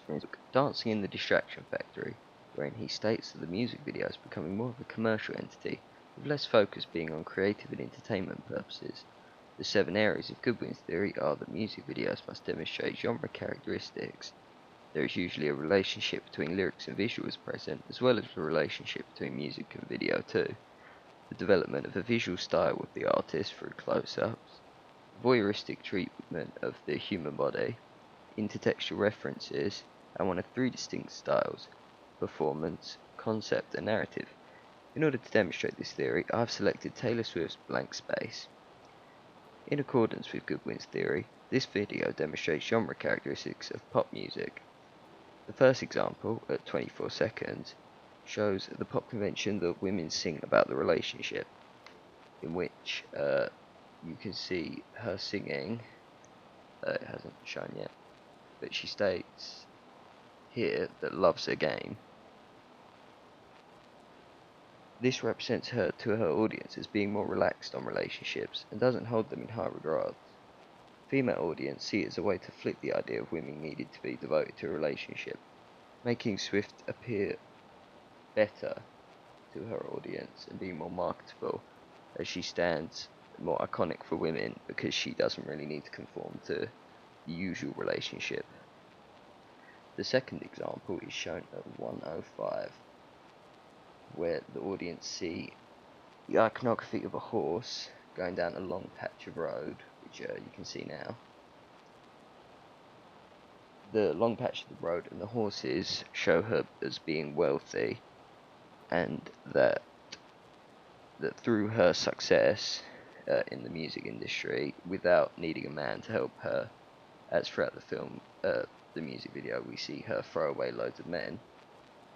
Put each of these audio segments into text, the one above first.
from his book Dancing in the Distraction Factory, wherein he states that the music video is becoming more of a commercial entity, with less focus being on creative and entertainment purposes. The 7 areas of Goodwin's theory are that music videos must demonstrate genre characteristics. There is usually a relationship between lyrics and visuals present, as well as a relationship between music and video too. The development of a visual style of the artist through close-ups, voyeuristic treatment of the human body, intertextual references, and one of 3 distinct styles: performance, concept, and narrative. In order to demonstrate this theory, I have selected Taylor Swift's Blank Space. In accordance with Goodwin's theory, this video demonstrates genre characteristics of pop music. The first example, at 24 seconds, shows the pop convention that women sing about the relationship, in which you can see her singing. It hasn't shown yet, but she states here that love's a game. This represents her to her audience as being more relaxed on relationships and doesn't hold them in high regard. Female audience see it as a way to flip the idea of women needed to be devoted to a relationship, making Swift appear better to her audience and being more marketable, as she stands more iconic for women because she doesn't really need to conform to the usual relationship. The second example is shown at 1:05, where the audience see the iconography of a horse going down a long patch of road, which you can see now. The long patch of the road and the horses show her as being wealthy, and that through her success in the music industry, without needing a man to help her, as throughout the film, the music video, we see her throw away loads of men,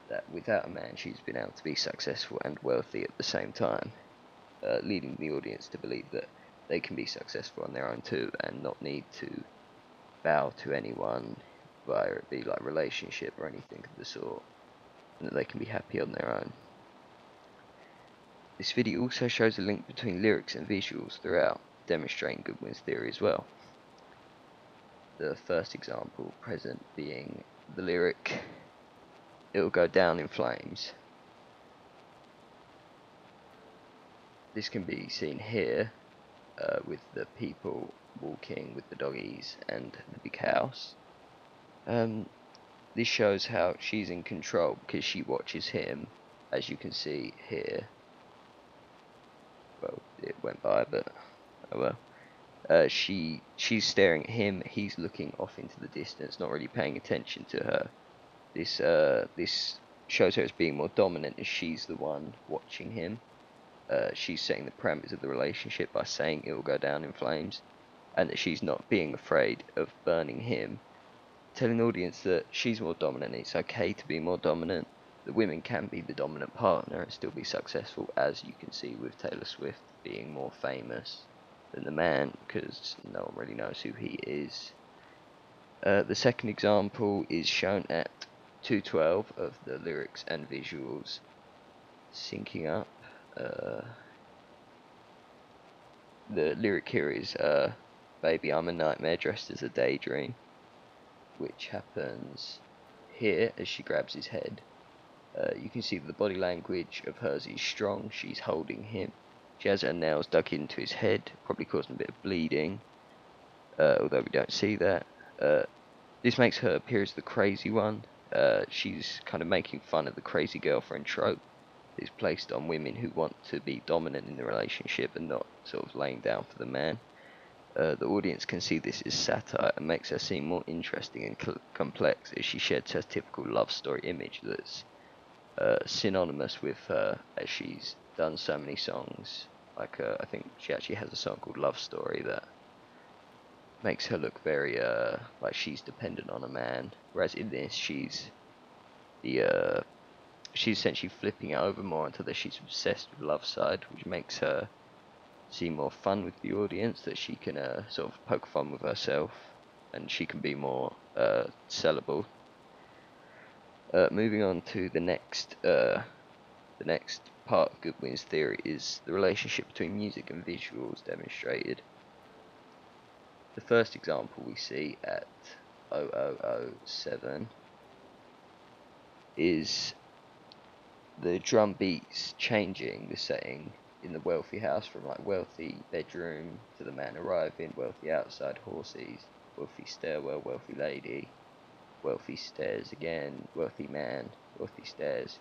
that without a man she's been able to be successful and wealthy at the same time, leading the audience to believe that they can be successful on their own too and not need to bow to anyone, whether it be like relationship or anything of the sort, and that they can be happy on their own. This video also shows a link between lyrics and visuals throughout, demonstrating Goodwin's theory as well. The first example present being the lyric, "It'll go down in flames." This can be seen here with the people walking with the doggies and the big house. This shows how she's in control because she watches him, as you can see here. Well, it went by, but oh well. She's staring at him. He's looking off into the distance, not really paying attention to her. This shows her as being more dominant, as she's the one watching him. She's setting the parameters of the relationship by saying it will go down in flames, and that she's not being afraid of burning him, telling the audience that she's more dominant. It's okay to be more dominant. The women can be the dominant partner and still be successful, as you can see with Taylor Swift being more famous than the man, because no one really knows who he is. The second example is shown at 2:12 of the lyrics and visuals syncing up. The lyric here is "Baby, I'm a nightmare dressed as a daydream," which happens here as she grabs his head. You can see that the body language of hers is strong. She's holding him. She has her nails dug into his head, probably causing a bit of bleeding, although we don't see that. This makes her appear as the crazy one. She's kind of making fun of the crazy girlfriend trope that is placed on women who want to be dominant in the relationship and not sort of laying down for the man. The audience can see this as satire and makes her seem more interesting and complex, as she sheds her typical love story image that's synonymous with her, as she's done so many songs. Like I think she actually has a song called Love Story that makes her look very like she's dependent on a man, whereas in this she's essentially flipping it over more until that she's obsessed with love side, which makes her seem more fun with the audience, that she can sort of poke fun with herself and she can be more sellable. Moving on to the next part of Goodwin's theory is the relationship between music and visuals demonstrated. The first example we see at 0007 is the drum beats changing the setting in the wealthy house from like wealthy bedroom to the man arriving, wealthy outside horses, wealthy stairwell, wealthy lady, wealthy stairs again, wealthy man, wealthy stairs.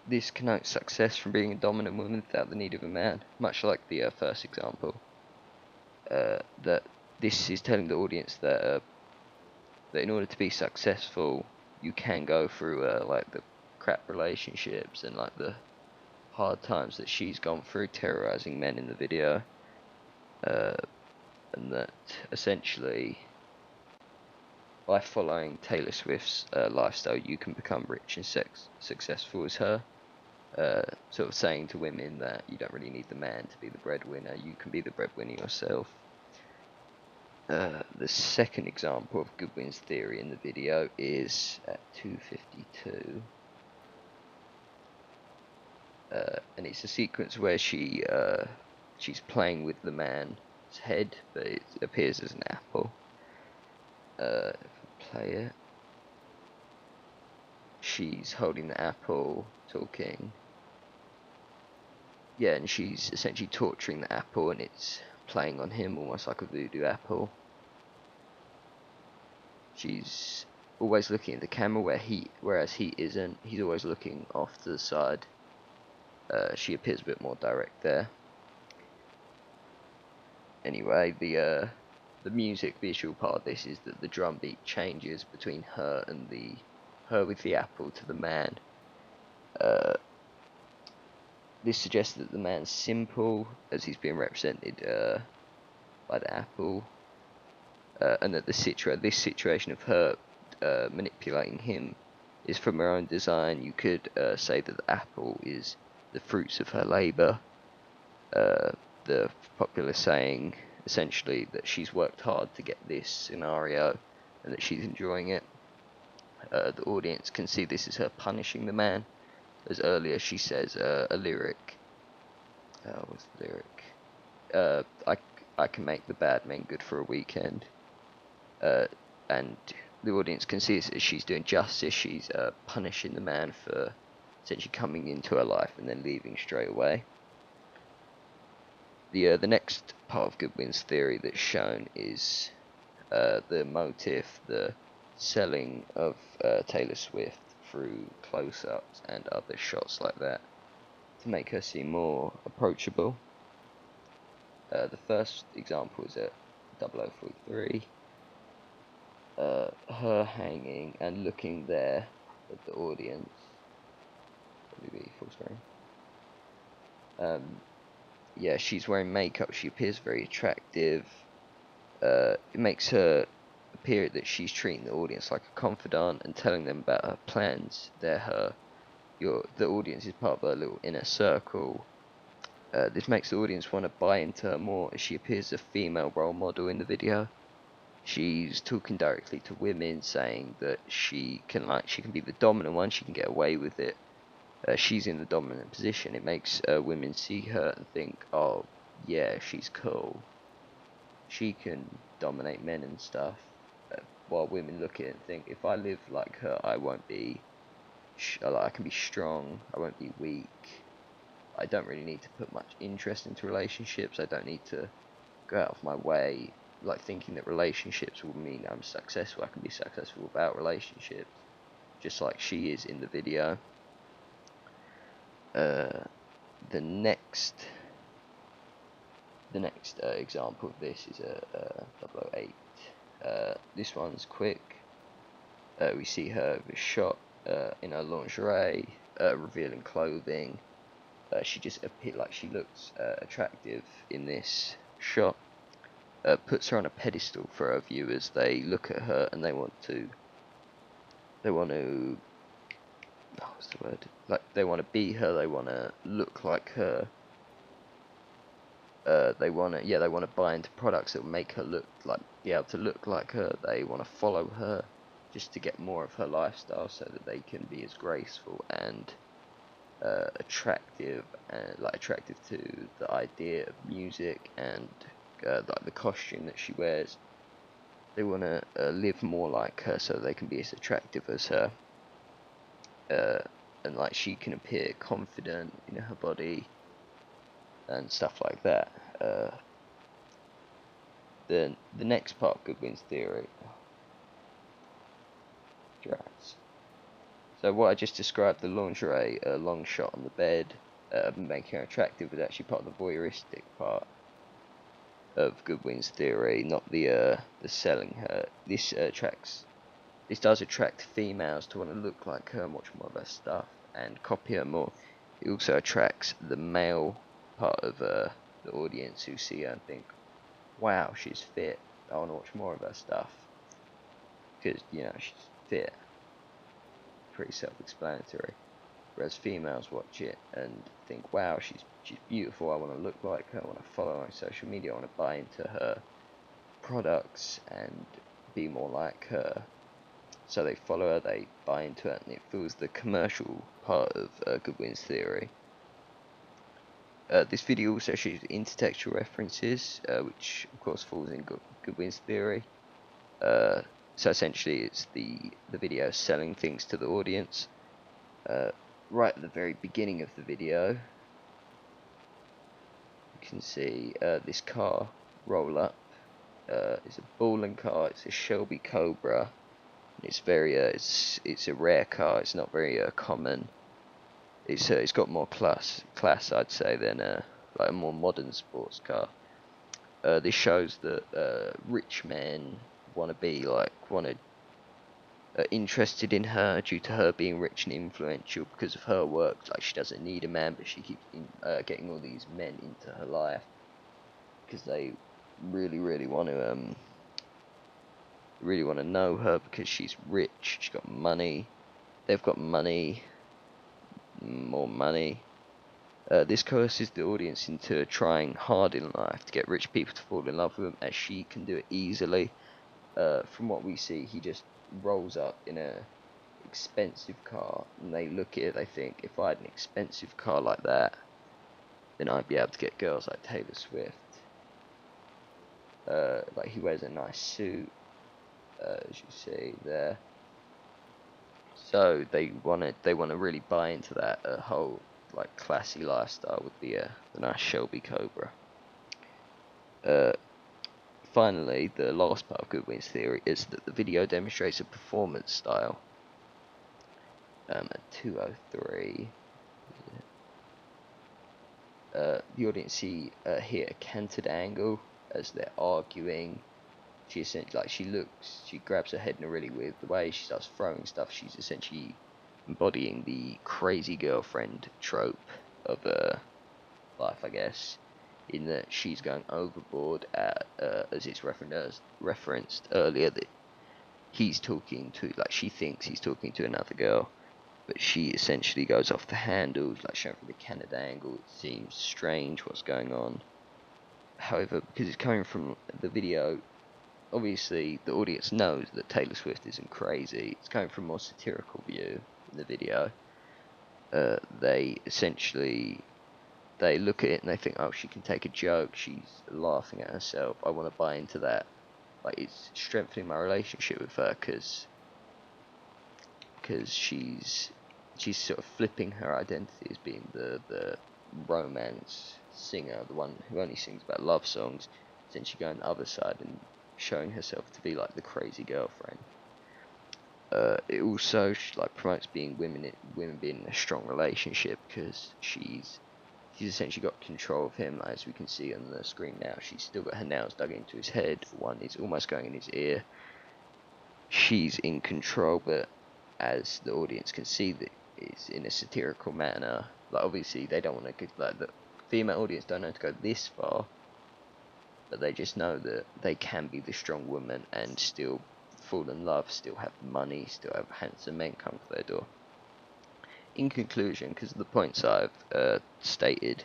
This connotes success from being a dominant woman without the need of a man, much like the first example. That this is telling the audience that in order to be successful, you can go through like the crap relationships and like the hard times that she's gone through terrorizing men in the video, and that essentially by following Taylor Swift's lifestyle, you can become rich and successful as her. Sort of saying to women that you don't really need the man to be the breadwinner, you can be the breadwinner yourself. The second example of Goodwin's theory in the video is at 2:52, and it's a sequence where she's playing with the man's head, but it appears as an apple. If I play it, she's holding the apple, talking. Yeah, and she's essentially torturing the apple, and it's playing on him almost like a voodoo apple. She's always looking at the camera whereas he isn't. He's always looking off to the side. She appears a bit more direct there. Anyway, the music visual part of this is that the drum beat changes between her and her with the apple to the man. This suggests that the man's simple, as he's being represented by the apple, and that this situation of her manipulating him is from her own design. You could say that the apple is the fruits of her labour. The popular saying, essentially, that she's worked hard to get this scenario and that she's enjoying it. The audience can see this as her punishing the man, as earlier she says a lyric. What's the lyric? I can make the bad men good for a weekend. And the audience can see this as she's doing justice. She's punishing the man for essentially coming into her life and then leaving straight away. The next part of Goodwin's theory that's shown is the motive, the selling of Taylor Swift through close-ups and other shots like that to make her seem more approachable. The first example is at 0043. Her hanging and looking there at the audience. Probably full screen. Yeah, she's wearing makeup. She appears very attractive. It makes her appear that she's treating the audience like a confidant and telling them about her plans. The audience is part of her little inner circle. This makes the audience want to buy into her more, as she appears as a female role model in the video. She's talking directly to women, saying that she can be the dominant one. She can get away with it. She's in the dominant position. It makes women see her and think, oh yeah, she's cool. She can dominate men and stuff. While women look at it and think, if I live like her, I won't be. I can be strong. I won't be weak. I don't really need to put much interest into relationships. I don't need to go out of my way, like thinking that relationships will mean I'm successful. I can be successful without relationships, just like she is in the video. The next example of this is a 008. This one's quick. We see her shot in her lingerie, revealing clothing. She just appears like she looks attractive in this shot. Puts her on a pedestal for her viewers. They look at her and they want to. What's the word? Like they want to be her. They want to look like her. They want to buy into products that will make her be able to look like her. They want to follow her just to get more of her lifestyle, so that they can be as graceful and attractive to the idea of music and like the costume that she wears. they want to live more like her, so they can be as attractive as her, and like she can appear confident in her body and stuff like that. The next part of Goodwin's theory, dress. So what I just described, the lingerie, long shot on the bed, making her attractive, was actually part of the voyeuristic part of Goodwin's theory, not the selling her. This does attract females to want to look like her and watch more of her stuff and copy her more. It also attracts the male part of the audience who see her and think, wow, she's fit, I want to watch more of her stuff, because, you know, she's fit. Pretty self-explanatory. Whereas females watch it and think, wow, she's beautiful, I want to look like her, I want to follow her on social media, I want to buy into her products and be more like her. So they follow her, they buy into it, and it feels the commercial part of Goodwin's theory. This video also shows intertextual references, which of course falls in Goodwin's theory. So essentially it's the video selling things to the audience. Right at the very beginning of the video, you can see this car roll up. It's a Ballin car, it's a Shelby Cobra. It's very it's a rare car. It's not very common. It's got more class I'd say, than like a more modern sports car. This shows that rich men want interested in her due to her being rich and influential because of her work. Like, she doesn't need a man, but she keeps getting all these men into her life because they really want to know her because she's rich. She's got money. They've got money, more money. This coerces the audience into trying hard in life to get rich people to fall in love with him, as she can do it easily. From what we see, he just rolls up in a expensive car, and they look at it, they think, if I had an expensive car like that, then I'd be able to get girls like Taylor Swift. Like, he wears a nice suit, as you see there. So they want to really buy into that whole like classy lifestyle with the nice Shelby Cobra. Finally, the last part of Goodwin's theory is that the video demonstrates a performance style. At 2:03, the audience see here a canted angle as they're arguing. She essentially, like, she grabs her head in a really weird way. She starts throwing stuff. She's essentially embodying the crazy girlfriend trope of life, I guess, in that she's going overboard at, as it's referenced earlier, that he's talking to, like, she thinks he's talking to another girl, but she essentially goes off the handles, like shown from the Canada angle. It seems strange what's going on. However, because it's coming from the video, obviously the audience knows that Taylor Swift isn't crazy. It's coming from a more satirical view in the video. They look at it and they think, oh, she can take a joke, she's laughing at herself, I want to buy into that. Like, it's strengthening my relationship with her because she's sort of flipping her identity as being the romance singer, the one who only sings about love songs, essentially going the other side and showing herself to be like the crazy girlfriend. It also like promotes being women being in a strong relationship, because she's essentially got control of him, as we can see on the screen now. She's still got her nails dug into his head. One is almost going in his ear. She's in control, but as the audience can see, that it's in a satirical manner. Like, obviously they don't want to go, like, the female audience don't know to go this far, but they just know that they can be the strong woman and still fall in love, still have money, still have handsome men come to their door. In conclusion, because of the points I've stated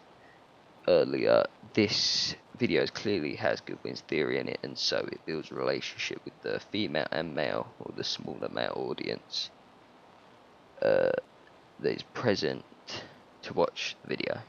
earlier, this video clearly has Goodwin's theory in it, and so it builds a relationship with the female and male, or the smaller male audience that is present to watch the video.